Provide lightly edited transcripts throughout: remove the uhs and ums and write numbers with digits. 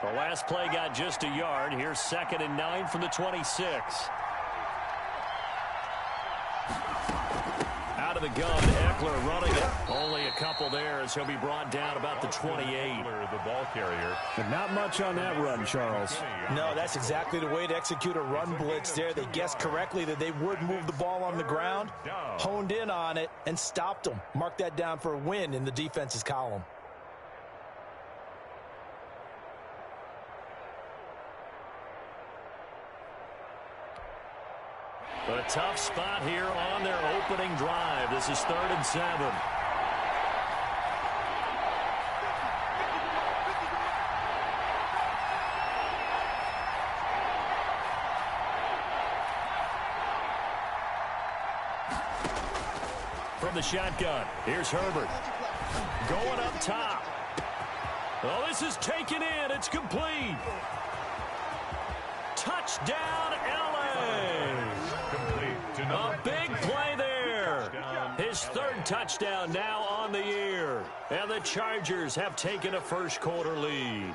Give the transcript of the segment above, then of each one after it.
The last play got just a yard. Here's 2nd and 9 from the 26. Out of the gun, Eckler running it. Only a couple there as he'll be brought down about the 28. The ball carrier. But not much on that run, Charles. No, that's exactly the way to execute a run blitz there. They guessed correctly that they would move the ball on the ground, honed in on it, and stopped them. Mark that down for a win in the defense's column. A tough spot here on their opening drive. This is 3rd and 7. From the shotgun, here's Herbert. Going up top. Oh, this is taken in. It's complete. Touchdown, L.A. A big play there. His 3rd touchdown now on the year. And the Chargers have taken a first-quarter lead.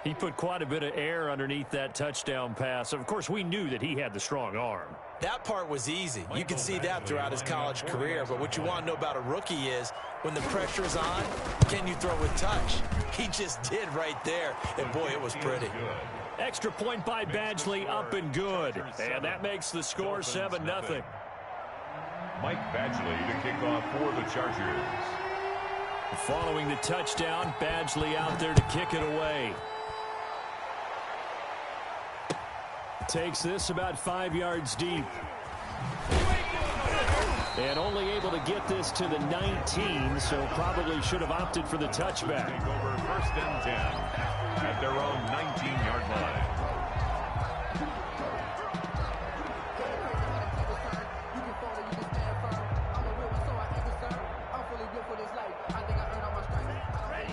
He put quite a bit of air underneath that touchdown pass. Of course, we knew that he had the strong arm. That part was easy. You can see that throughout his college career. But what you want to know about a rookie is when the pressure is on, can you throw with touch? He just did right there. And, boy, it was pretty. Extra point by Badgley, up and good. And that makes the score 7-0. Mike Badgley to kick off for the Chargers. Following the touchdown, Badgley out there to kick it away. Takes this about 5 yards deep. And only able to get this to the 19, so probably should have opted for the touchback. Take over 1st and 10 at their own 19-yard line.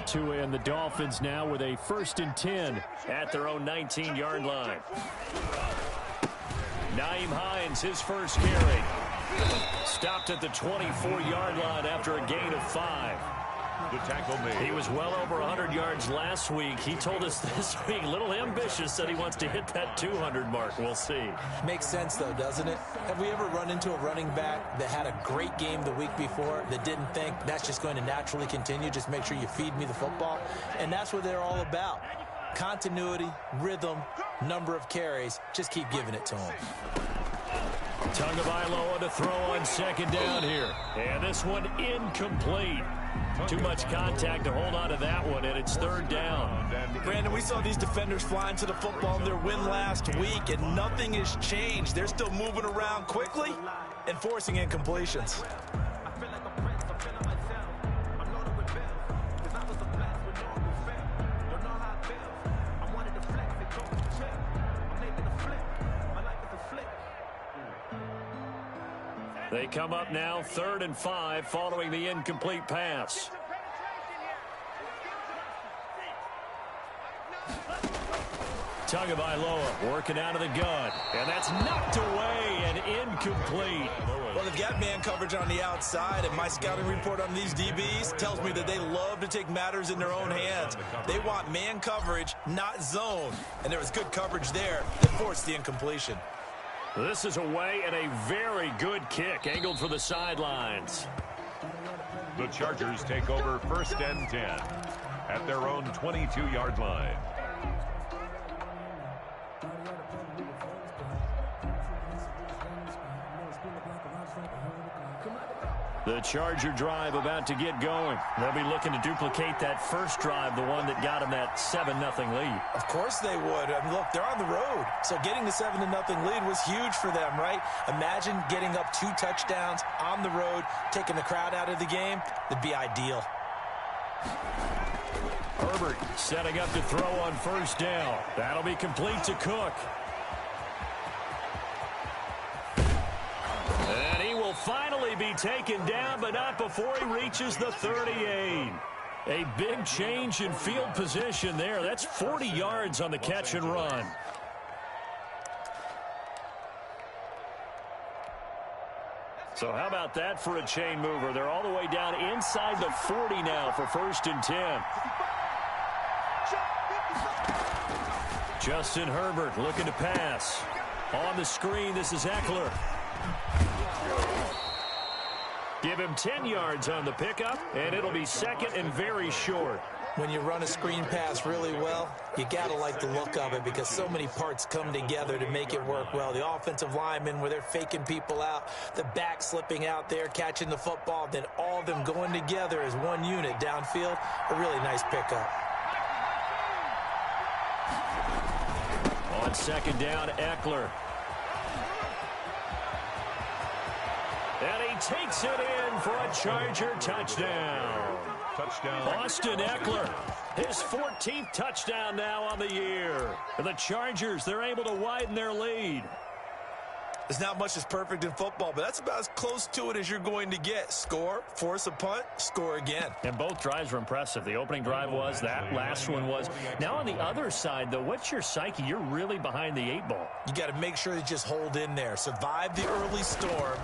Tua and the Dolphins now with a 1st and 10 at their own 19-yard line. Nyheim Hines, his first carry. Stopped at the 24-yard line after a gain of 5. The tackle made. He was well over 100 yards last week. He told us this week, a little ambitious, said he wants to hit that 200 mark. We'll see. Makes sense, though, doesn't it? Have we ever run into a running back that had a great game the week before that didn't think that's just going to naturally continue? Just make sure you feed me the football. And that's what they're all about. Continuity, rhythm, number of carries. Just keep giving it to them. Tagovailoa to throw on 2nd down here. And this one incomplete. Too much contact to hold on to that one, and it's 3rd down. Brandon, we saw these defenders flying to the football in their win last week, and nothing has changed. They're still moving around quickly and forcing incompletions. They come up now 3rd and 5 following the incomplete pass. Tagovailoa working out of the gun. And that's knocked away and incomplete. Well, they've got man coverage on the outside, and my scouting report on these DBs tells me that they love to take matters in their own hands. They want man coverage, not zone. And there was good coverage there that forced the incompletion. This is away and a very good kick angled for the sidelines. The Chargers take over 1st and 10 at their own 22-yard line. The Charger drive about to get going. They'll be looking to duplicate that first drive, the one that got them that 7-0 lead. Of course they would. I mean, look, they're on the road. So getting the 7-0 lead was huge for them, right? Imagine getting up 2 touchdowns on the road, taking the crowd out of the game. That'd be ideal. Herbert setting up to throw on 1st down. That'll be complete to Cook. And he will finally be taken down, but not before he reaches the 38. A big change in field position there. That's 40 yards on the catch and run. So how about that for a chain mover? They're all the way down inside the 40 now for 1st and 10. Justin Herbert looking to pass. On the screen, this is Eckler. Give him 10 yards on the pickup, and it'll be second and very short. When you run a screen pass really well, you got to like the look of it because so many parts come together to make it work well. The offensive linemen, where they're faking people out, the back slipping out there, catching the football, then all of them going together as one unit downfield. A really nice pickup. On second down, Eckler. And he takes it in for a Charger touchdown. Austin Eckler, his 14th touchdown now on the year. And the Chargers, they're able to widen their lead. There's not much that's perfect in football, but that's about as close to it as you're going to get. Score, force a punt, score again. And both drives were impressive. The opening drive was, that last one was. Now on the other side, though, what's your psyche? You're really behind the 8 ball. You got to make sure you just hold in there. Survive the early storm,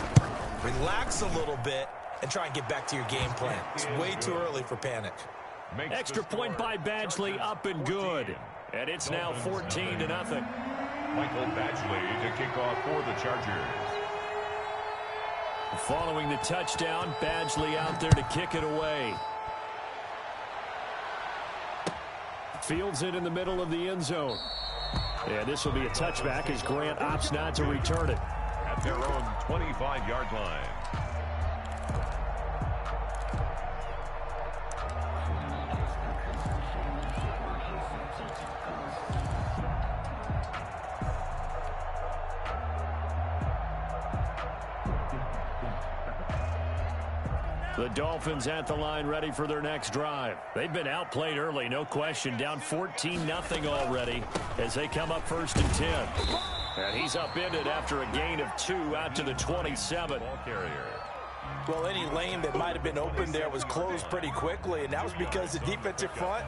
relax a little bit, and try and get back to your game plan. It's way too early for panic. Extra point by Badgley, up and good. And it's now 14-0. Michael Badgley to kick off for the Chargers. Following the touchdown, Badgley out there to kick it away. Fields it in the middle of the end zone. And this will be a touchback as Grant opts not to return it. At their own 25-yard line. The Dolphins at the line ready for their next drive. They've been outplayed early, no question. Down 14-0 already as they come up 1st and 10. And he's upended after a gain of 2 out to the 27. Well, any lane that might have been open there was closed pretty quickly, and that was because the defensive front,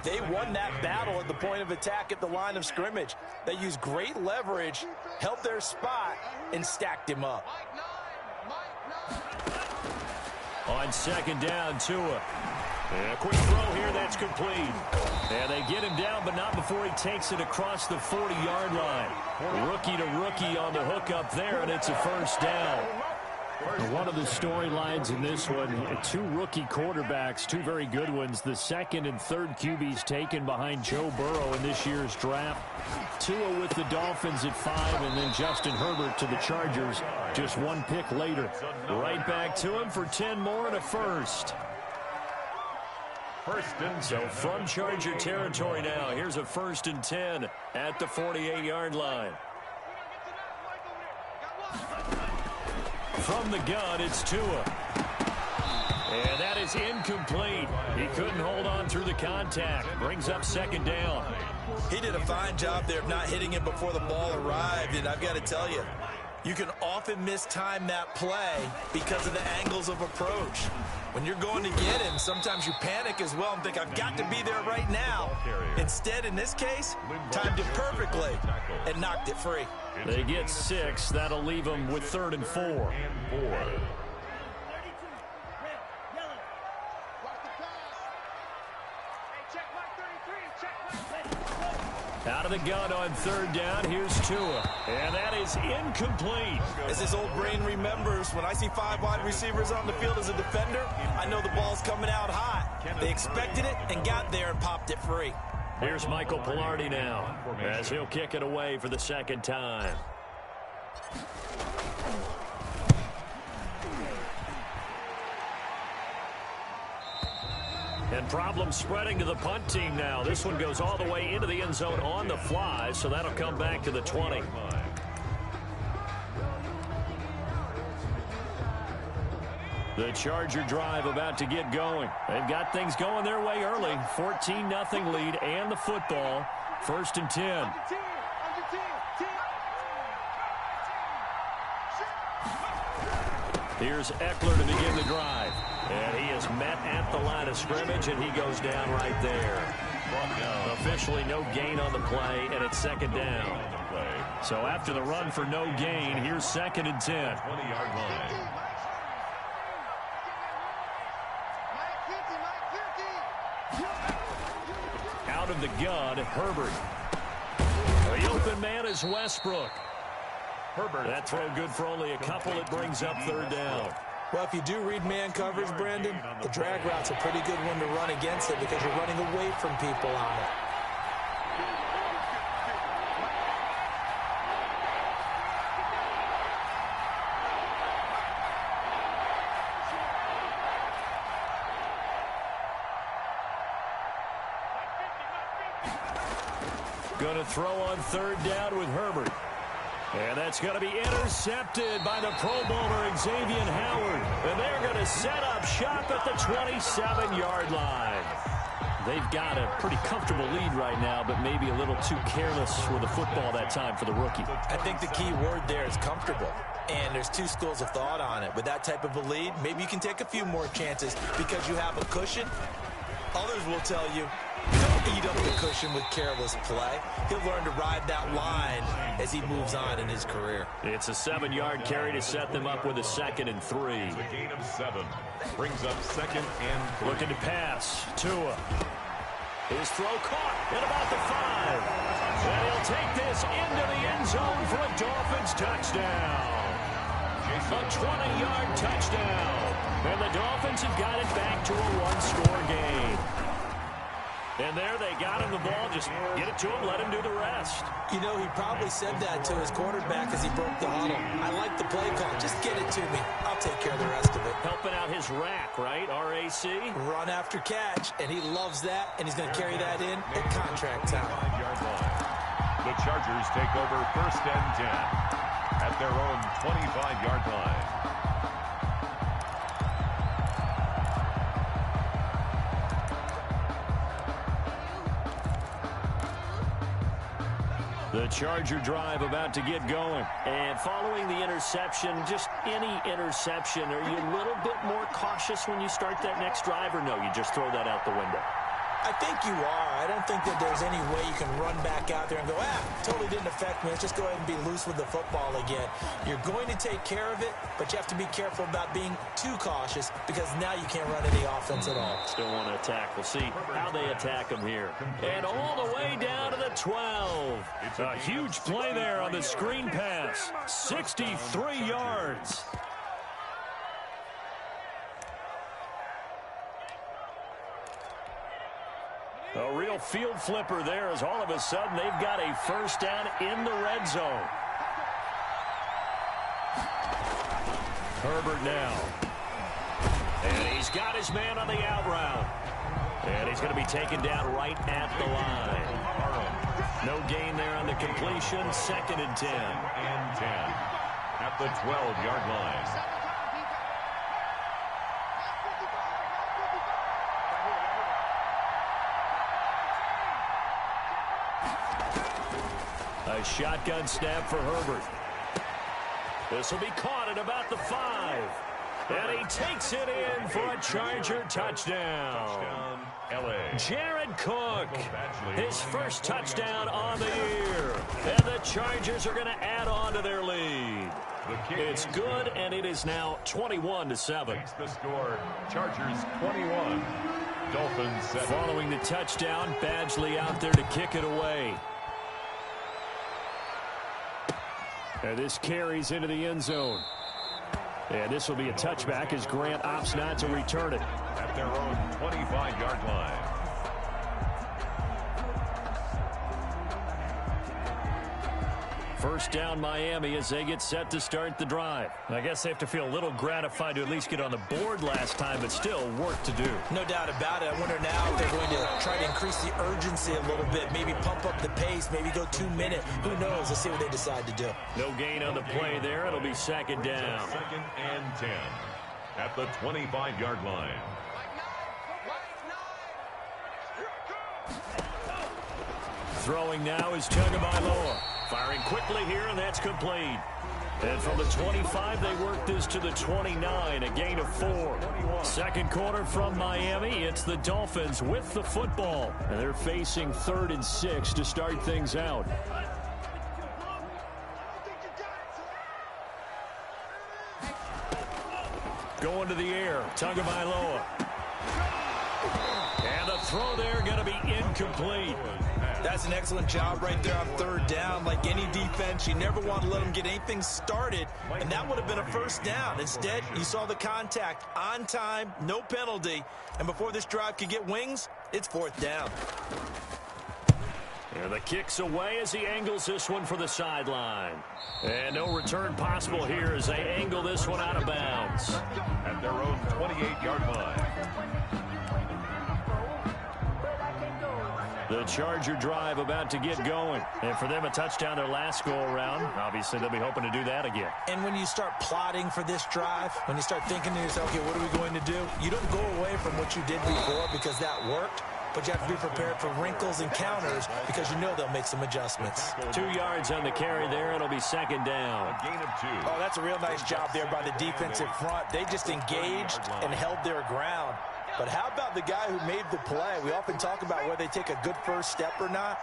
they won that battle at the point of attack at the line of scrimmage. They used great leverage, held their spot, and stacked him up. On second down, Tua. And a quick throw here that's complete. And they get him down, but not before he takes it across the 40-yard line. Rookie to rookie on the hook up there, and it's a first down. One of the storylines in this one, 2 rookie quarterbacks, 2 very good ones. The second and third QBs taken behind Joe Burrow in this year's draft. Tua with the Dolphins at 5, and then Justin Herbert to the Chargers just 1 pick later. Right back to him for 10 more and a first. So from Charger territory now, here's a 1st and 10 at the 48-yard line. From the gun, it's Tua. And that is incomplete. He couldn't hold on through the contact. Brings up second down. He did a fine job there of not hitting him before the ball arrived, and I've got to tell you, you can often mistime that play because of the angles of approach. When you're going to get him, sometimes you panic as well and think, I've got to be there right now. Instead, in this case, timed it perfectly and knocked it free. They get 6. That'll leave them with 3rd and 4. Out of the gun on 3rd down, here's Tua. And that is incomplete. As his old brain remembers, when I see 5 wide receivers on the field as a defender, I know the ball's coming out hot. They expected it and got there and popped it free. Here's Michael Pilardi now as he'll kick it away for the second time. And problems spreading to the punt team now. This one goes all the way into the end zone on the fly, so that'll come back to the 20. The Charger drive about to get going. They've got things going their way early. 14-0 lead and the football. 1st and 10. Here's Eckler to begin the drive. And he is met at the line of scrimmage, and he goes down right there. Officially no gain on the play, and it's second down. So after the run for no gain, here's 2nd and 10. 20-yard line. Out of the gun, Herbert. The open man is Westbrook. Herbert. That throw good for only a couple. It brings up third down. Well, if you do read man coverage, Brandon, the drag route's a pretty good one to run against it because you're running away from people on it. Going to throw on third down with Herbert. And that's going to be intercepted by the Pro Bowler Xavier Howard. And they're going to set up shop at the 27-yard line. They've got a pretty comfortable lead right now, but maybe a little too careless with the football that time for the rookie. I think the key word there is comfortable. And there's two schools of thought on it. With that type of a lead, maybe you can take a few more chances because you have a cushion. Others will tell you, don't eat up the cushion with careless play. He'll learn to ride that line as he moves on in his career. It's a 7-yard carry to set them up with a 2nd and 3. It's a gain of 7. Brings up 2nd and 3. Looking to pass. Tua. His throw caught at about the 5. And he'll take this into the end zone for a Dolphins touchdown. A 20-yard touchdown. And the Dolphins have got it back to a one-score game. And there they got him the ball. Just get it to him, let him do the rest. You know, he probably said that to his quarterback as he broke the huddle. I like the play call. Just get it to me. I'll take care of the rest of it. Helping out his rack, right? RAC. Run after catch, and he loves that, and he's going to carry that in at contract time. 5-yard line. The Chargers take over 1st and 10 at their own 25-yard line. The Charger drive about to get going. And following the interception, just any interception, are you a little bit more cautious when you start that next drive, or no, you just throw that out the window? I think you are. I don't think that there's any way you can run back out there and go, totally didn't affect me. Let's just go ahead and be loose with the football again. You're going to take care of it, but you have to be careful about being too cautious because now you can't run any offense at all. Still want to attack. We'll see how they attack them here. And all the way down to the 12. A huge play there on the screen pass. 63 yards. A real field flipper there as all of a sudden they've got a first down in the red zone. Herbert now. And he's got his man on the out route. And he's going to be taken down right at the line. No gain there on the completion. 2nd and 10. And 10 at the 12-yard line. A shotgun snap for Herbert. This will be caught at about the 5. And he takes it in for a Charger touchdown. LA. Jared Cook, his first touchdown on the year. And the Chargers are going to add on to their lead. It's good, and it is now 21-7. Makes the score. Chargers 21. Dolphins 7. Following the touchdown, Badgley out there to kick it away. And this carries into the end zone. And this will be a touchback as Grant opts not to return it. At their own 25-yard line. First down Miami as they get set to start the drive. I guess they have to feel a little gratified to at least get on the board last time, but still work to do. No doubt about it. I wonder now if they're going to try to increase the urgency a little bit, maybe pump up the pace, maybe go 2-minute. Who knows? Let's see what they decide to do. No gain on the play there. It'll be 2nd down. 2nd and 10 at the 25-yard line. Throwing now is Tagovailoa. Firing quickly here, and that's complete. And from the 25, they work this to the 29, a gain of 4. Second quarter from Miami. It's the Dolphins with the football. And they're facing 3rd and 6 to start things out. Going to the air, Tagovailoa. And the throw there going to be incomplete. That's an excellent job right there on third down. Like any defense, you never want to let them get anything started, and that would have been a first down. Instead, you saw the contact on time, no penalty, and before this drive could get wings, it's fourth down. And the kick's away as he angles this one for the sideline. And no return possible here as they angle this one out of bounds. At their own 28-yard line. The Charger drive about to get going. And for them, a touchdown their last go-around. Obviously, they'll be hoping to do that again. And when you start plotting for this drive, when you start thinking to yourself, okay, what are we going to do? You don't go away from what you did before because that worked. But you have to be prepared for wrinkles and counters because you know they'll make some adjustments. 2 yards on the carry there. It'll be second down. A gain of 2. Oh, that's a real nice job there by the defensive front. They just engaged and held their ground. But how about the guy who made the play? We often talk about whether they take a good first step or not.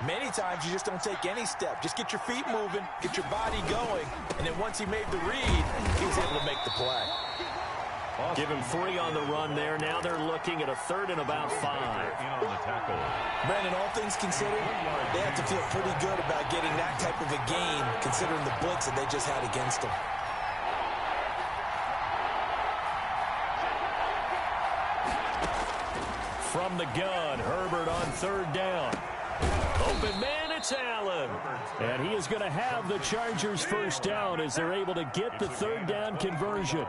Many times you just don't take any step. Just get your feet moving, get your body going, and then once he made the read, he was able to make the play. Give him 3 on the run there. Now they're looking at a third and about 5. In on the tackle. Brandon, all things considered, they have to feel pretty good about getting that type of a gain considering the blitz that they just had against them. From the gun, Herbert on third down. Open man, it's Allen. And he is going to have the Chargers first down as they're able to get the third down conversion.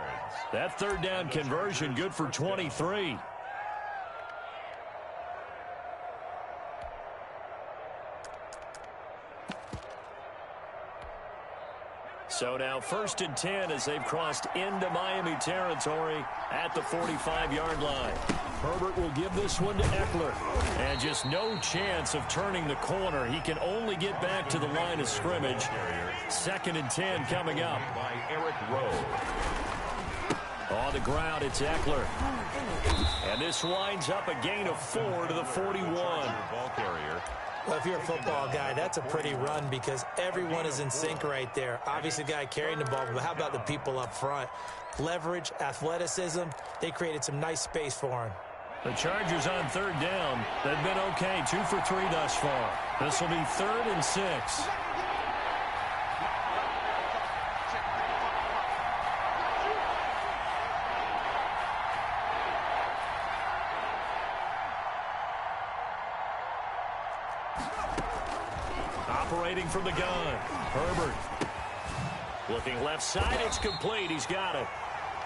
That third down conversion good for 23. So now 1st and 10 as they've crossed into Miami territory at the 45-yard line. Herbert will give this one to Eckler. And just no chance of turning the corner. He can only get back to the line of scrimmage. 2nd and 10 coming up. By Eric Rowe. On the ground, it's Eckler. And this winds up a gain of 4 to the 41. Ball carrier. Well, if you're a football guy, that's a pretty run because everyone is in sync right there. Obviously, the guy carrying the ball, but how about the people up front? Leverage, athleticism, they created some nice space for him. The Chargers on third down. They've been okay, 2 for 3 thus far. This will be 3rd and 6. Operating from the gun, Herbert. Looking left side, it's complete. He's got it.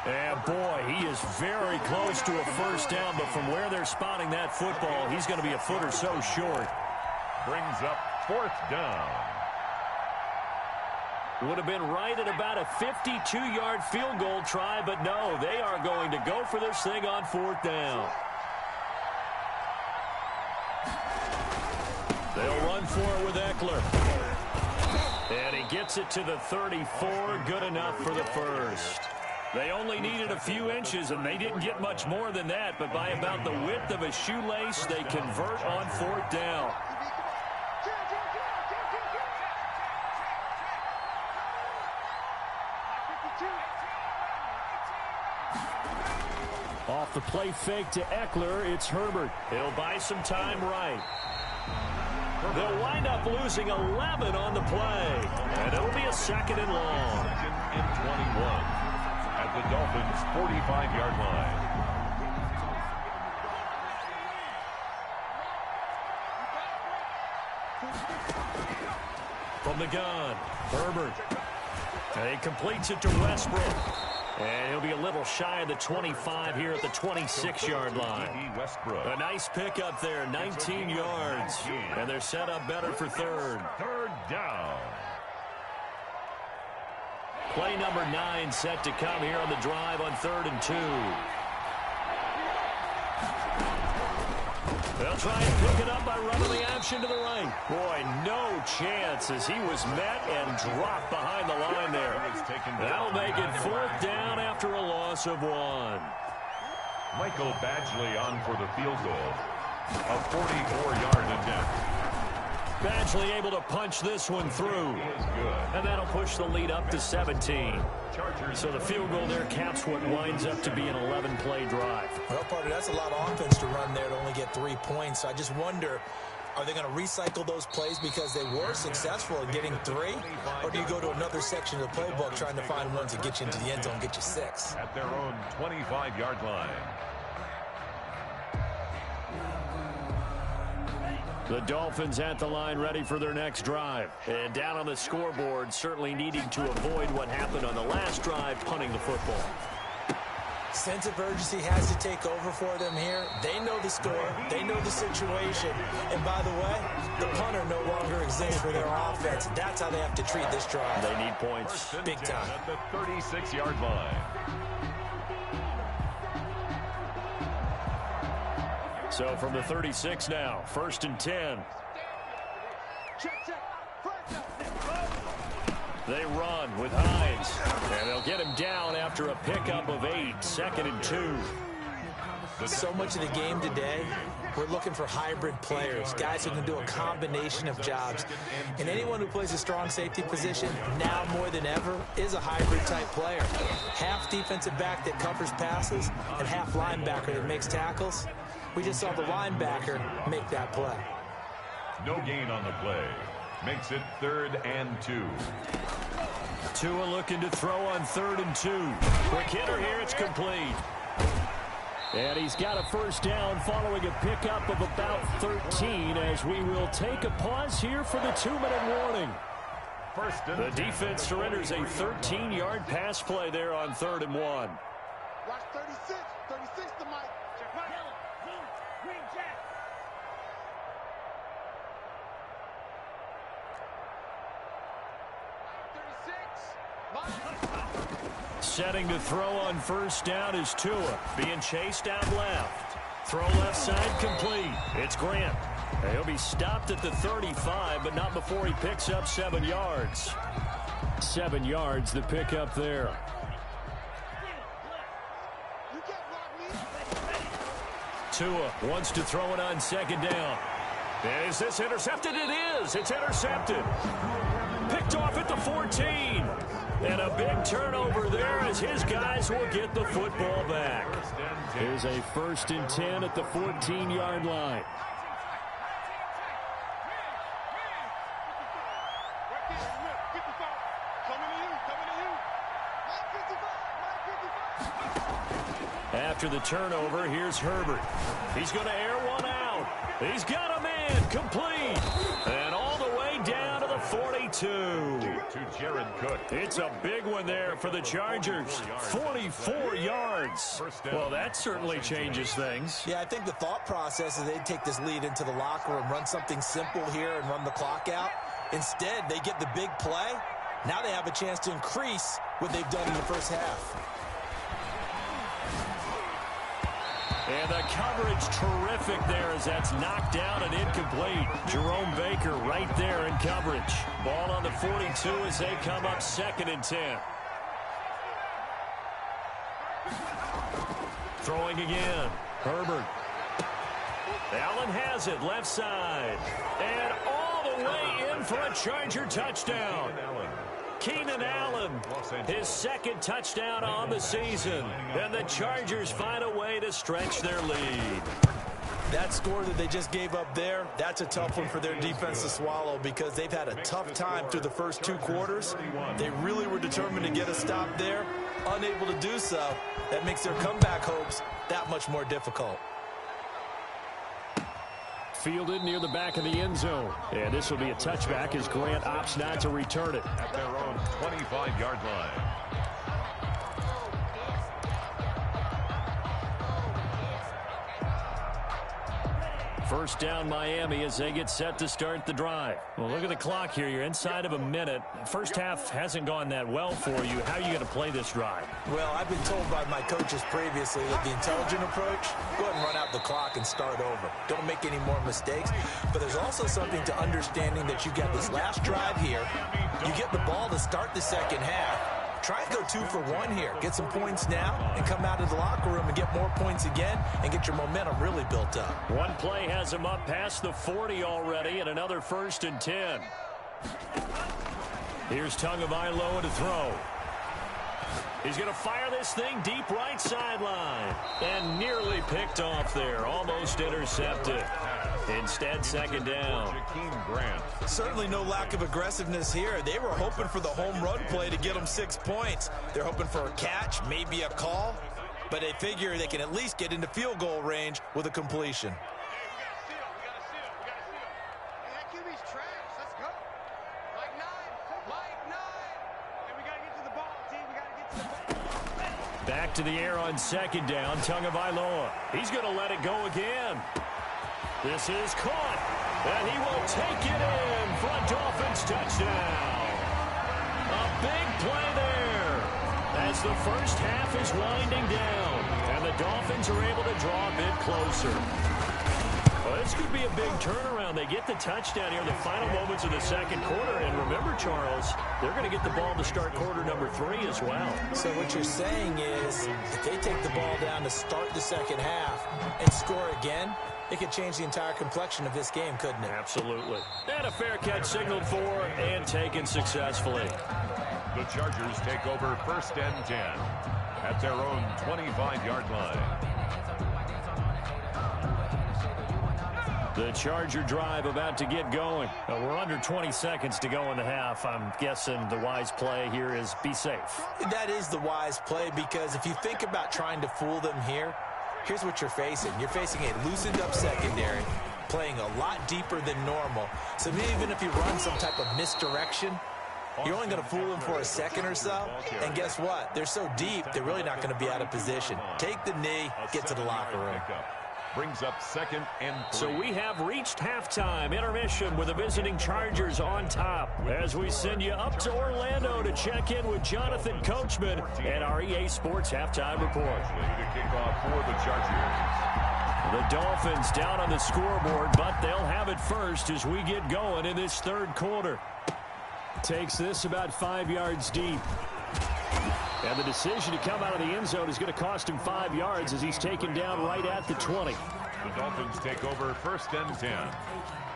And boy, he is very close to a first down, but from where they're spotting that football, he's going to be a foot or so short. Brings up 4th down. Would have been right at about a 52-yard field goal try, but no, they are going to go for this thing on 4th down. They'll run for it with Eckler. And he gets it to the 34, good enough for the first. They only needed a few inches, and they didn't get much more than that, but by about the width of a shoelace, they convert on 4th down. Off the play fake to Eckler, it's Herbert. He'll buy some time right. They'll wind up losing 11 on the play, and it'll be a 2nd and long. 2nd and 21 at the Dolphins' 45-yard line. From the gun, Herbert. And he completes it to Westbrook. And he'll be a little shy of the 25 here at the 26-yard line. Westbrook. A nice pickup there, 19 yards. And they're set up better for 3rd. 3rd down. Play number 9 set to come here on the drive on 3rd and 2. They'll try and pick it up by running the option to the right. Boy, no chance as he was met and dropped behind the line there. That'll make it 4th down after a loss of 1. Michael Badgley on for the field goal. A 44-yard attempt. Badgley able to punch this one through. And that'll push the lead up to 17. So the field goal there caps what winds up to be an 11-play drive. Well, partner, that's a lot of offense to run there to only get 3 points. So I just wonder, are they going to recycle those plays because they were successful in getting 3? Or do you go to another section of the playbook trying to find ones that get you into the end zone and get you 6? At their own 25-yard line. The Dolphins at the line ready for their next drive. And down on the scoreboard, certainly needing to avoid what happened on the last drive, punting the football. Sense of urgency has to take over for them here. They know the score. They know the situation. And by the way, the punter no longer exists for their offense. That's how they have to treat this drive. They need points. Big time. At the 36-yard line. So from the 36 now, 1st and 10. They run with Hines. And they'll get him down after a pickup of 8, 2nd and 2. So much of the game today, we're looking for hybrid players, guys who can do a combination of jobs. And anyone who plays a strong safety position, now more than ever, is a hybrid-type player. Half defensive back that covers passes and half linebacker that makes tackles. We just saw the linebacker make that play. No gain on the play. Makes it 3rd and 2. Tua looking to throw on 3rd and 2. Quick hitter here, it's complete. And he's got a first down following a pickup of about 13 as we will take a pause here for the 2-minute warning. The defense surrenders a 13-yard pass play there on 3rd and 1. Watch 36. 36 to Mike. Setting to throw on first down is Tua. Being chased out left. Throw left side complete. It's Grant. He'll be stopped at the 35, but not before he picks up 7 yards. 7 yards, the pickup there. Tua wants to throw it on 2nd down. And is this intercepted? It is. It's intercepted. Picked off at the 14. And a big turnover there as his guys will get the football back. Here's a 1st and 10 at the 14-yard line. After the turnover, here's Herbert. He's going to air one out. He's got a man complete. And all the way down to the 42. To Jared Cook. It's a big one there for the Chargers. 44 yards. Well, that certainly changes things. Yeah, I think the thought process is they'd take this lead into the locker room, run something simple here and run the clock out. Instead, they get the big play. Now they have a chance to increase what they've done in the first half. And the coverage terrific there as that's knocked down and incomplete. Jerome Baker right there in coverage. Ball on the 42 as they come up 2nd and 10. Throwing again. Herbert. Allen has it left side. And all the way in for a Charger touchdown. Keenan Allen, his 2nd touchdown on the season. And the Chargers find a way to stretch their lead. That score that they just gave up there, that's a tough one for their defense to swallow because they've had a tough time through the first 2 quarters. They really were determined to get a stop there. Unable to do so, that makes their comeback hopes that much more difficult. Fielded near the back of the end zone. And this will be a touchback as Grant opts not to return it. At their own 25-yard line. First down Miami as they get set to start the drive. Well, look at the clock here. You're inside of a minute. First half hasn't gone that well for you. How are you going to play this drive? Well, I've been told by my coaches previously that the intelligent approach, go ahead and run out the clock and start over. Don't make any more mistakes. But there's also something to understanding that you got this last drive here. You get the ball to start the second half. Try and go 2 for 1 here. Get some points now and come out of the locker room and get more points again and get your momentum really built up. One play has him up past the 40 already, and another 1st and 10. Here's Tagovailoa to throw. He's going to fire this thing deep right sideline. And nearly picked off there. Almost intercepted. Instead, 2nd down. Certainly no lack of aggressiveness here. They were hoping for the home run play to get them 6 points. They're hoping for a catch, maybe a call. But they figure they can at least get into field goal range with a completion. Back to the air on 2nd down, Tagovailoa. He's going to let it go again. This is caught, and he will take it in for a Dolphins touchdown. A big play there as the first half is winding down, and the Dolphins are able to draw a bit closer. Well, this could be a big turnaround. They get the touchdown here in the final moments of the 2nd quarter. And remember, Charles, they're going to get the ball to start quarter number 3 as well. So what you're saying is if they take the ball down to start the 2nd half and score again, it could change the entire complexion of this game, couldn't it? Absolutely. And a fair catch signaled for and taken successfully. The Chargers take over 1st and 10 at their own 25-yard line. The Charger drive about to get going. We're under 20 seconds to go in the half. I'm guessing the wise play here is be safe. That is the wise play, because if you think about trying to fool them here, here's what you're facing. You're facing a loosened up secondary, playing a lot deeper than normal. So even if you run some type of misdirection, you're only going to fool them for a second or so. And guess what? They're so deep, they're really not going to be out of position. Take the knee, get to the locker room. Brings up 2nd and 3. So we have reached halftime intermission with the visiting Chargers on top as we send you up to Orlando to check in with Jonathan Coachman and our EA Sports halftime report. To kick off for the Chargers. The Dolphins down on the scoreboard, but they'll have it first as we get going in this 3rd quarter. Takes this about 5 yards deep. And the decision to come out of the end zone is going to cost him 5 yards as he's taken down right at the 20. The Dolphins take over 1st and 10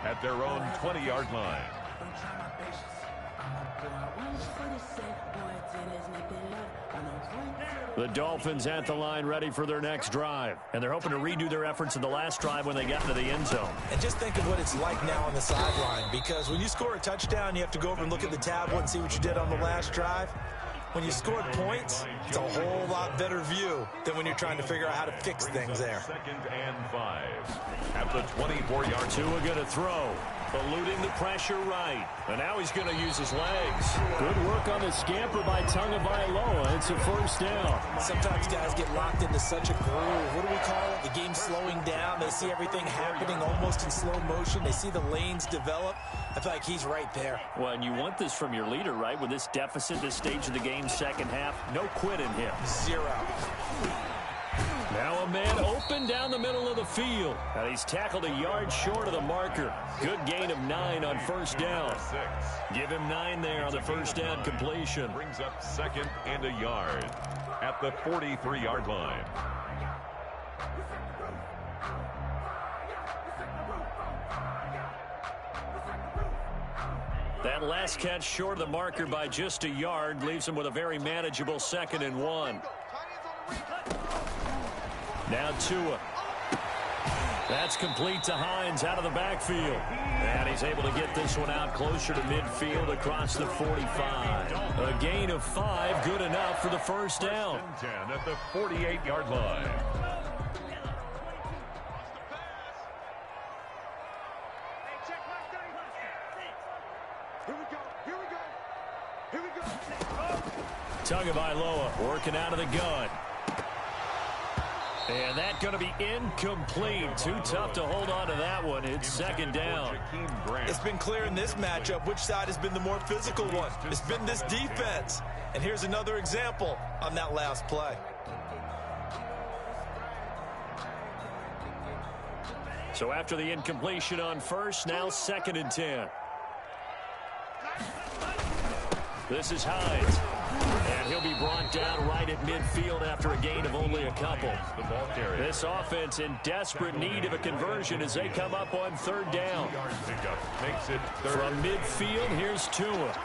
at their own 20-yard line. The Dolphins at the line ready for their next drive. And they're hoping to redo their efforts in the last drive when they got into the end zone. And just think of what it's like now on the sideline, because when you score a touchdown, you have to go over and look at the tablet and see what you did on the last drive. When you scored points, it's a whole lot better view than when you're trying to figure out how to fix things there. 2nd and 5 at the 24-yard. Tua going to throw, eluding the pressure right. And now he's going to use his legs. Good work on the scamper by Tagovailoa. It's a 1st down. Sometimes guys get locked into such a groove. What do we call it? The game's slowing down. They see everything happening almost in slow motion. They see the lanes develop. I feel like he's right there. Well, and you want this from your leader, right? With this deficit, this stage of the game, 2nd half, no quit in him. 0. Now a man open down the middle of the field. And he's tackled a yard short of the marker. Good gain of 9 on 1st down. Give him 9 there on the 1st down completion. Brings up 2nd and a yard at the 43-yard line. That last catch short of the marker by just a yard leaves him with a very manageable 2nd and 1. Now Tua. That's complete to Hines out of the backfield. And he's able to get this one out closer to midfield across the 45. A gain of 5, good enough for the 1st down. 10 at the 48-yard line. Tagovailoa working out of the gun. And that's going to be incomplete. Too tough to hold on to that one. It's 2nd down. It's been clear in this matchup which side has been the more physical one. It's been this defense. And here's another example on that last play. So after the incompletion on 1st, now 2nd and 10. This is Hines. And he'll be brought down right at midfield after a gain of only a couple. This offense in desperate need of a conversion as they come up on third down. Makes it third. From midfield, here's Tua.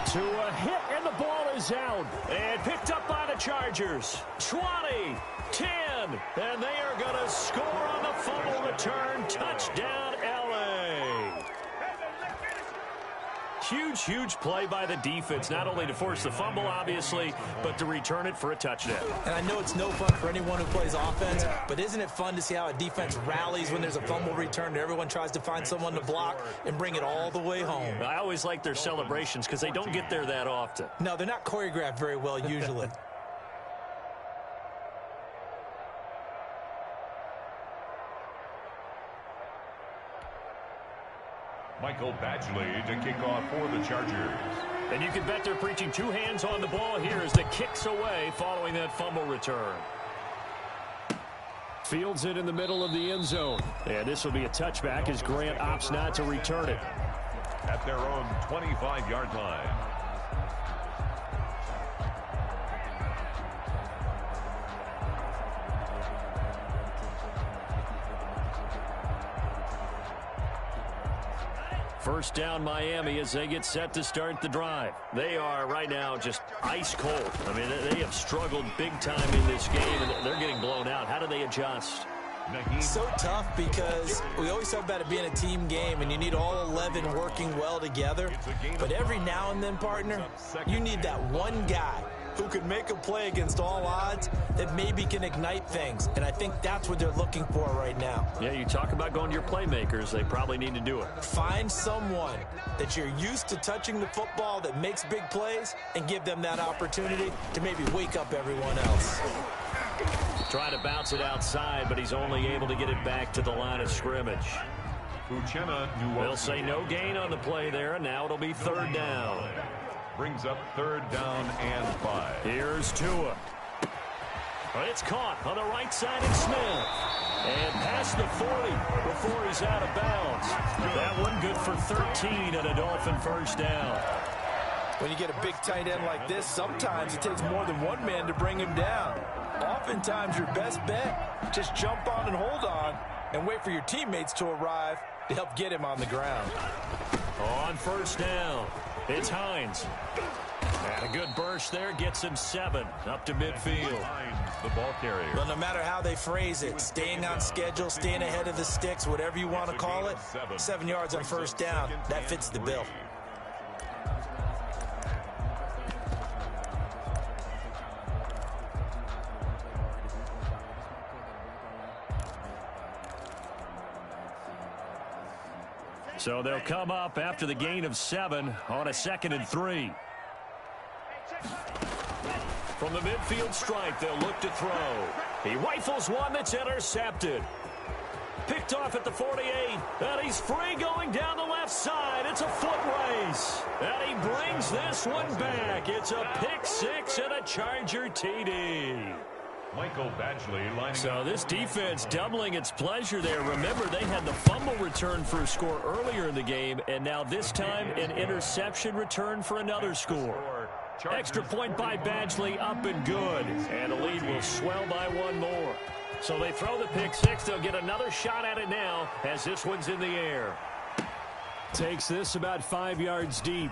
Tua hit, and the ball is out. And picked up by the Chargers. 20, 10, and they are going to score on the fumble return. Touchdown, L.A. Huge, huge play by the defense, not only to force the fumble, obviously, but to return it for a touchdown. And I know it's no fun for anyone who plays offense, but isn't it fun to see how a defense rallies when there's a fumble return and everyone tries to find someone to block and bring it all the way home? I always like their celebrations because they don't get there that often. No, they're not choreographed very well usually. Michael Badgley to kick off for the Chargers. And you can bet they're preaching two hands on the ball here as the kick's away following that fumble return. Fields it in the middle of the end zone. And this will be a touchback as Grant opts not to return it. At their own 25-yard line. First down, Miami, as they get set to start the drive. They are right now just ice cold. I mean, they have struggled big time in this game, and they're getting blown out. How do they adjust? So tough because we always talk about it being a team game, and you need all 11 working well together. But every now and then, partner, you need that one guy who could make a play against all odds that maybe can ignite things. And I think that's what they're looking for right now. Yeah, you talk about going to your playmakers. They probably need to do it. Find someone that you're used to touching the football that makes big plays and give them that opportunity to maybe wake up everyone else. Trying to bounce it outside, but he's only able to get it back to the line of scrimmage. They'll say no gain on the play there, and now it'll be third down. Brings up third down and 5. Here's Tua. It's caught on the right side of Smith. And past the 40 before he's out of bounds. That one good for 13 and a Dolphin first down. When you get a big tight end like this, sometimes it takes more than one man to bring him down. Oftentimes your best bet, just jump on and hold on and wait for your teammates to arrive to help get him on the ground. On first down, it's Hines. And a good burst there gets him 7 up to midfield. The ball carrier. Well, no matter how they phrase it, staying on schedule, staying ahead of the sticks, whatever you want to call it, 7 yards on first down, that fits the bill. So they'll come up after the gain of 7 on a 2nd and 3. From the midfield stripe, they'll look to throw. He rifles one that's intercepted. Picked off at the 48, and he's free going down the left side. It's a foot race, and he brings this one back. It's a pick 6 and a Charger TD. Michael Badgley lining So this defense doubling its pleasure there. Remember, they had the fumble return for a score earlier in the game, and now this time an interception return for another score. Extra point by Badgley, up and good. And the lead will swell by one more. So they throw the pick 6. They'll get another shot at it now as this one's in the air. Takes this about 5 yards deep.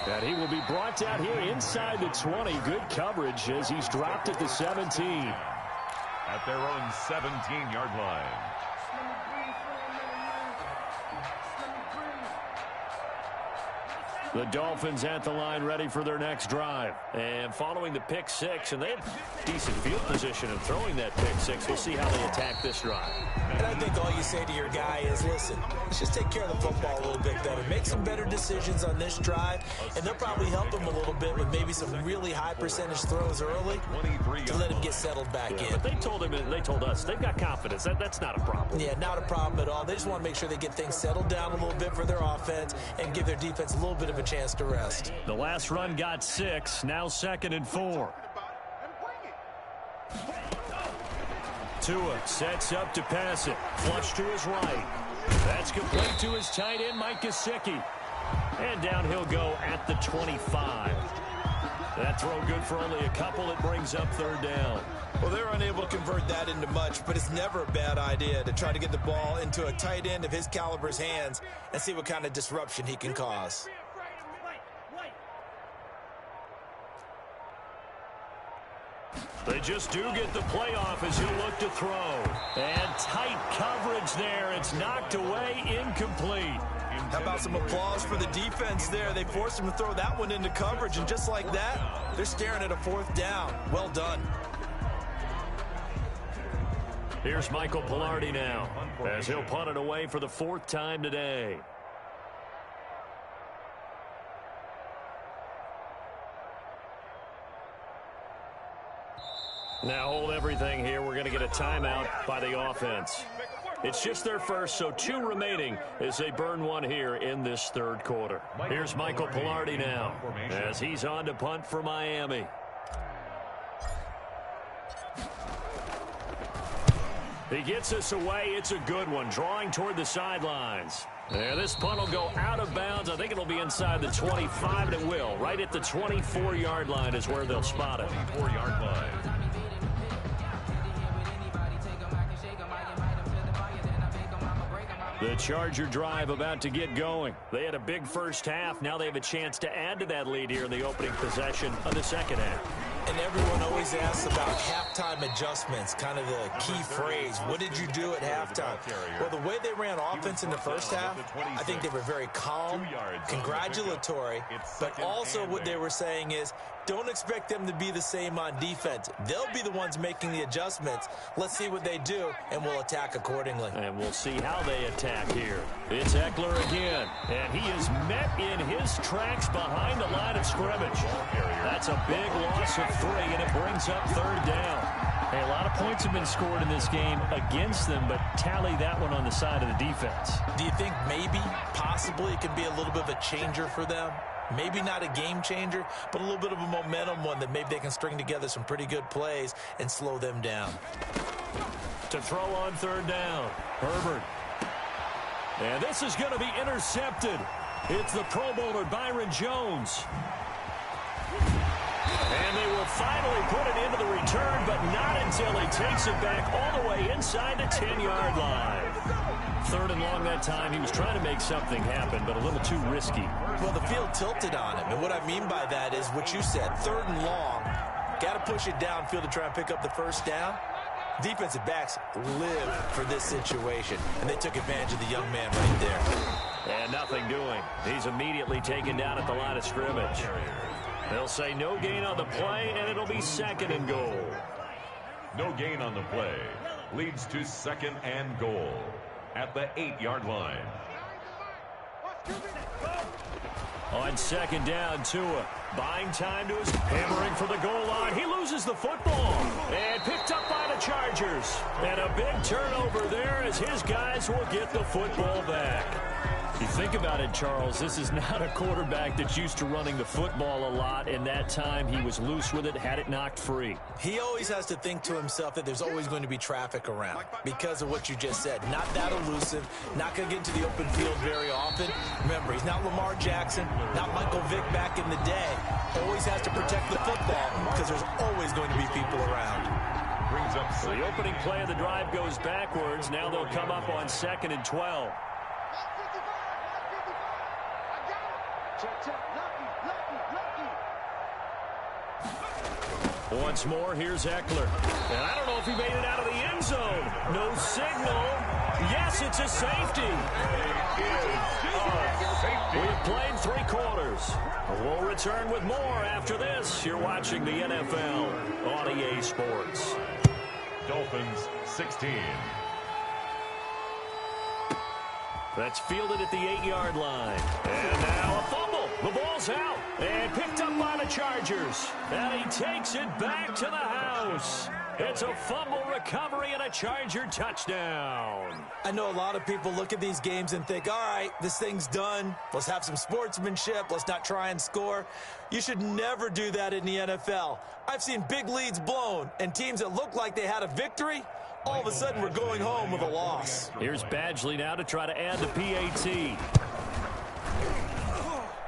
And he will be brought down here inside the 20. Good coverage as he's dropped at the 17. At their own 17-yard line. The Dolphins at the line ready for their next drive. And following the pick 6, and they had decent field position in throwing that pick 6. We'll see how they attack this drive. And I think all you say to your guy is, listen, let's just take care of the football a little bit better. Make some better decisions on this drive, and they'll probably help him a little bit with maybe some really high percentage throws early to let him get settled back in. But they told him, and they told us, they've got confidence. That's not a problem. Yeah, not a problem at all. They just want to make sure they get things settled down a little bit for their offense and give their defense a little bit of a chance to rest. The last run got 6, now 2nd and 4. Tua sets up to pass it. Flush to his right. That's complete to his tight end, Mike Gesicki. And down he'll go at the 25. That throw good for only a couple. It brings up third down. Well, they're unable to convert that into much, but it's never a bad idea to try to get the ball into a tight end of his caliber's hands and see what kind of disruption he can cause. They just do get the playoff as he'll look to throw. And tight coverage there. It's knocked away, incomplete. How about some applause for the defense there? They forced him to throw that one into coverage, and just like that, they're staring at a fourth down. Well done. Here's Michael Pilardi now as he'll punt it away for the fourth time today. Now hold everything here. We're going to get a timeout by the offense. It's just their first, so 2 remaining as they burn one here in this third quarter. Here's Michael Pilardi now as he's on to punt for Miami. He gets us away. It's a good one, drawing toward the sidelines. Yeah, this punt will go out of bounds. I think it'll be inside the 25, and it will. Right at the 24-yard line is where they'll spot it. 24-yard line. The Charger drive about to get going. They had a big first half. Now they have a chance to add to that lead here in the opening possession of the second half. And everyone always asks about halftime adjustments, kind of the key phrase. What did you do at halftime? Well, the way they ran offense in the first half, I think they were very calm, congratulatory, but also what they were saying is, don't expect them to be the same on defense. They'll be the ones making the adjustments. Let's see what they do, and we'll attack accordingly. And we'll see how they attack here. It's Eckler again, and he is met in his tracks behind the line of scrimmage. That's a big loss of 3, and it brings up third down. Hey, a lot of points have been scored in this game against them, but tally that one on the side of the defense. Do you think maybe, possibly, it can be a little bit of a changer for them? Maybe not a game changer, but a little bit of a momentum one that maybe they can string together some pretty good plays and slow them down. To throw on third down, Herbert. And this is going to be intercepted. It's the Pro Bowler Byron Jones. And they will finally put it into the return, but not until he takes it back all the way inside the 10-yard line. Third and long that time. He was trying to make something happen, but a little too risky. Well, the field tilted on him, and what I mean by that is what you said, third and long. Got to push it downfield to try and pick up the first down. Defensive backs live for this situation, and they took advantage of the young man right there. And nothing doing. He's immediately taken down at the line of scrimmage. They'll say no gain on the play, and it'll be second and goal. No gain on the play. Leads to second and goal at the 8-yard line. On second down, Tua buying time to his hammering for the goal line. He loses the football and picked up by the Chargers. And a big turnover there as his guys will get the football back. You think about it, Charles, this is not a quarterback that's used to running the football a lot, and that time he was loose with it, had it knocked free. He always has to think to himself that there's always going to be traffic around because of what you just said. Not that elusive, not going to get into the open field very often. Remember, he's not Lamar Jackson, not Michael Vick back in the day. Always has to protect the football because there's always going to be people around. Brings up So the opening play of the drive goes backwards. Now they'll come up on second and 12. Once more, here's Eckler. And I don't know if he made it out of the end zone. No signal. Yes, it's a safety. We have played 3 quarters. We'll return with more after this. You're watching the NFL on EA Sports. Dolphins 16. That's fielded at the 8-yard line. And now a fumble. The ball's out. And picked up by the Chargers. And he takes it back to the house. It's a fumble recovery and a Charger touchdown. I know a lot of people look at these games and think, all right, this thing's done. Let's have some sportsmanship. Let's not try and score. You should never do that in the NFL. I've seen big leads blown and teams that look like they had a victory, all of a sudden we're going home with a loss. Here's Badgley now to try to add the PAT.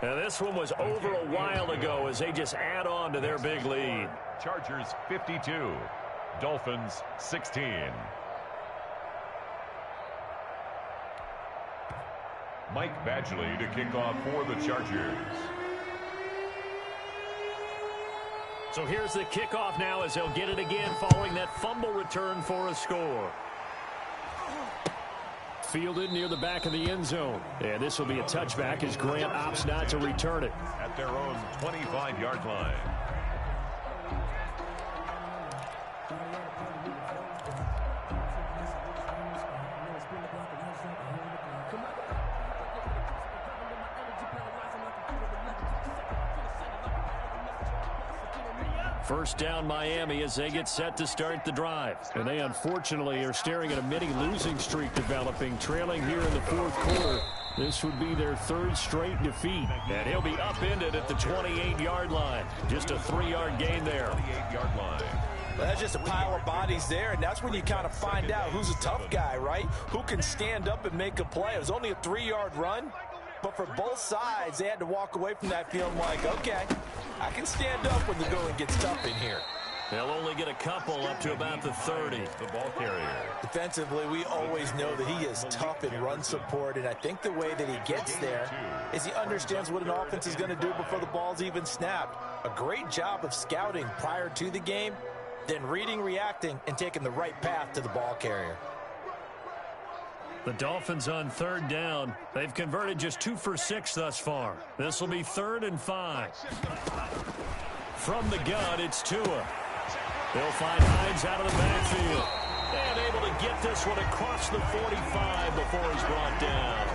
And this one was over a while ago as they just add on to their big lead. Chargers 52, Dolphins 16. Mike Badgley to kick off for the Chargers. So here's the kickoff now as they'll get it again following that fumble return for a score. Fielded near the back of the end zone. And this will be a touchback as Grant opts not to return it. At their own 25-yard line. First down Miami as they get set to start the drive. And they unfortunately are staring at a mini losing streak developing, trailing here in the fourth quarter. This would be their third straight defeat. And he'll be upended at the 28-yard line. Just a 3-yard gain there. 28-yard line. Well, that's just a pile of bodies there, and that's when you kind of find out who's a tough guy, right? Who can stand up and make a play. It was only a 3-yard run, but for both sides, they had to walk away from that feeling like, okay, I can stand up when the going gets tough in here. They'll only get a couple up to about the 30. The ball carrier. Defensively, we always know that he is tough in run support, and I think the way that he gets there is he understands what an offense is going to do before the ball's even snapped. A great job of scouting prior to the game, then reading, reacting, and taking the right path to the ball carrier. The Dolphins on third down. They've converted just 2 for 6 thus far. This will be 3rd and 5. From the gun, it's Tua. They'll find Hines out of the backfield. And able to get this one across the 45 before he's brought down.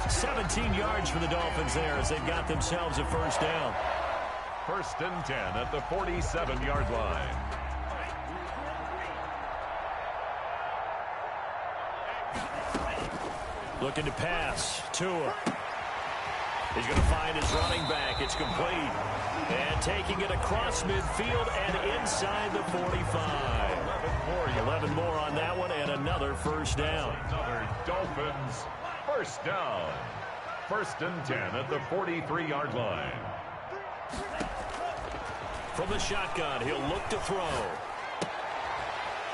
17 yards for the Dolphins there as they've got themselves a first down. 1st and 10 at the 47-yard line. Looking to pass. Tua. He's going to find his running back. It's complete. And taking it across midfield and inside the 45. 11 more on that one and another first down. Another Dolphins first down. 1st and 10 at the 43-yard line. From the shotgun, he'll look to throw.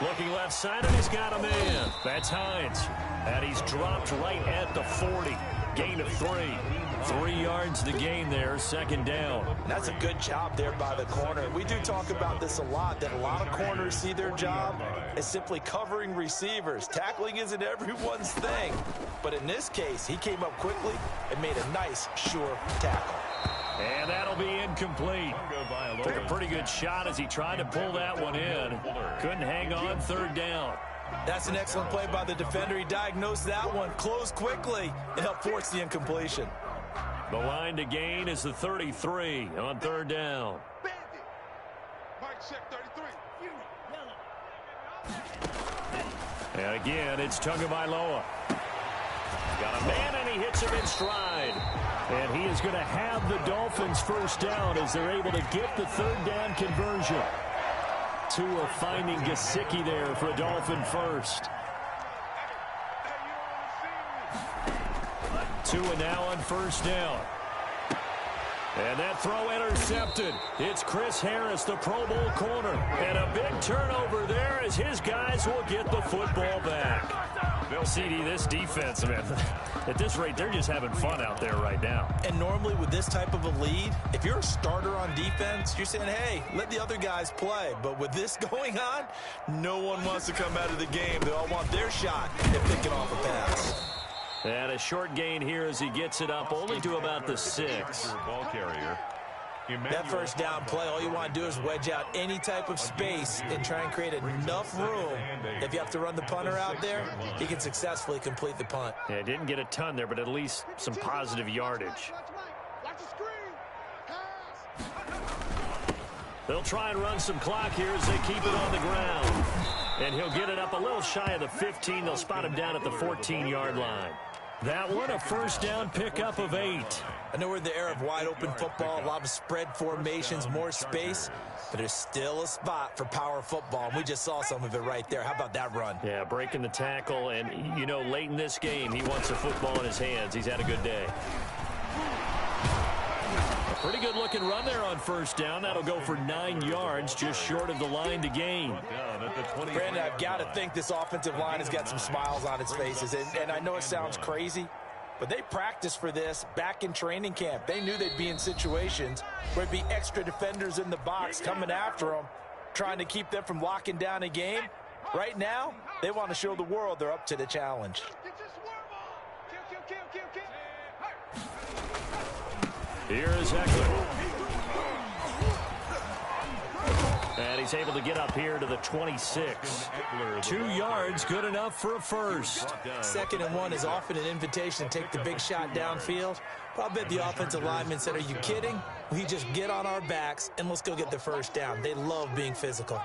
Looking left side, and he's got a man. That's Hines. And he's dropped right at the 40. Gain of 3. 3 yards the gain there, 2nd down. That's a good job there by the corner. We do talk about this a lot, that a lot of corners see their job as simply covering receivers. Tackling isn't everyone's thing. But in this case, he came up quickly and made a nice, sure tackle. And that'll be incomplete. Took a pretty good shot as he tried to pull that one in. Couldn't hang on, 3rd down. That's an excellent play by the defender. He diagnosed that one, closed quickly, and helped force the incompletion. The line to gain is the 33 on 3rd down. Mike check 33. And again, it's Tagovailoa. Got a man, and he hits him in stride. And he is going to have the Dolphins first down as they're able to get the 3rd down conversion. Tua finding Gesicki there for a Dolphin first. Tua now on first down. And that throw intercepted. It's Chris Harris, the Pro Bowl corner. And a big turnover there as his guys will get the football back. CD, this defense, man, at this rate, they're just having fun out there right now. And normally with this type of a lead, if you're a starter on defense, you're saying, hey, let the other guys play. But with this going on, no one wants to come out of the game. They all want their shot at picking off a pass. And a short gain here as he gets it up only to about the 6. Ball carrier. That first down play, all you want to do is wedge out any type of space and try and create enough room. If you have to run the punter out there, he can successfully complete the punt. Yeah, didn't get a ton there, but at least some positive yardage. Watch the screen. They'll try and run some clock here as they keep it on the ground. And he'll get it up a little shy of the 15. They'll spot him down at the 14-yard line. That one, a first down pickup of 8. I know we're in the era of wide-open football, a lot of spread formations, more space, but there's still a spot for power football, and we just saw some of it right there. How about that run? Yeah, breaking the tackle, and, you know, late in this game, he wants the football in his hands. He's had a good day. Pretty good looking run there on first down. That'll go for 9 yards, just short of the line to gain. Brandon, I've got to think this offensive line has got some smiles on its faces. And I know it sounds crazy, but they practiced for this back in training camp. They knew they'd be in situations where there'd be extra defenders in the box coming after them, trying to keep them from locking down a game. Right now, they want to show the world they're up to the challenge. Here is Eckler. And he's able to get up here to the 26. 2 yards, good enough for a first. 2nd and 1 is often an invitation to take the big shot downfield. But I bet the offensive lineman said, are you kidding? We just get on our backs and let's go get the first down. They love being physical.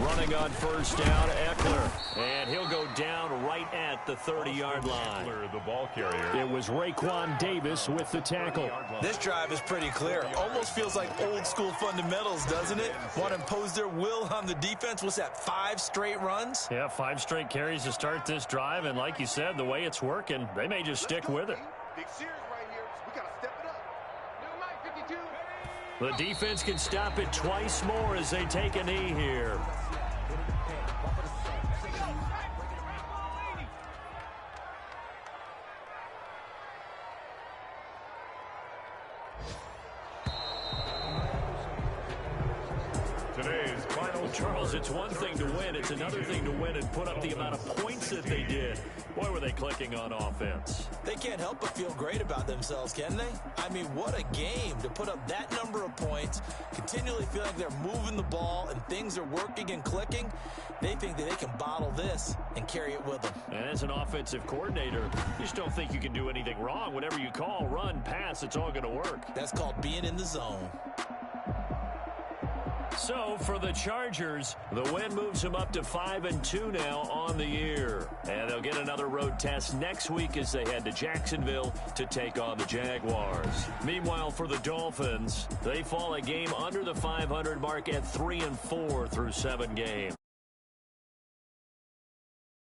Running on first down, Eckler. And he'll go down right at the 30-yard line. The ball carrier. It was Raekwon Davis with the tackle. This drive is pretty clear. Almost feels like old school fundamentals, doesn't it? Want to impose their will on the defense. What's that, 5 straight runs? Yeah, 5 straight carries to start this drive. And like you said, the way it's working, they may just stick with it. Big series right here, so we got to step it up. New Mike 52. The defense can stop it twice more as they take a knee here. Today's final Charles, it's one thing to win. It's another thing to win and put up the amount of points that they did. Boy, were they clicking on offense. They can't help but feel great about themselves, can they? I mean, what a game to put up that number of points, continually feel like they're moving the ball and things are working and clicking. They think that they can bottle this and carry it with them. And as an offensive coordinator, you just don't think you can do anything wrong. Whatever you call, run, pass, it's all going to work. That's called being in the zone. So for the Chargers, the win moves them up to 5-2 now on the year. And they'll get another road test next week as they head to Jacksonville to take on the Jaguars. Meanwhile, for the Dolphins, they fall a game under the 500 mark at 3-4 through 7 games.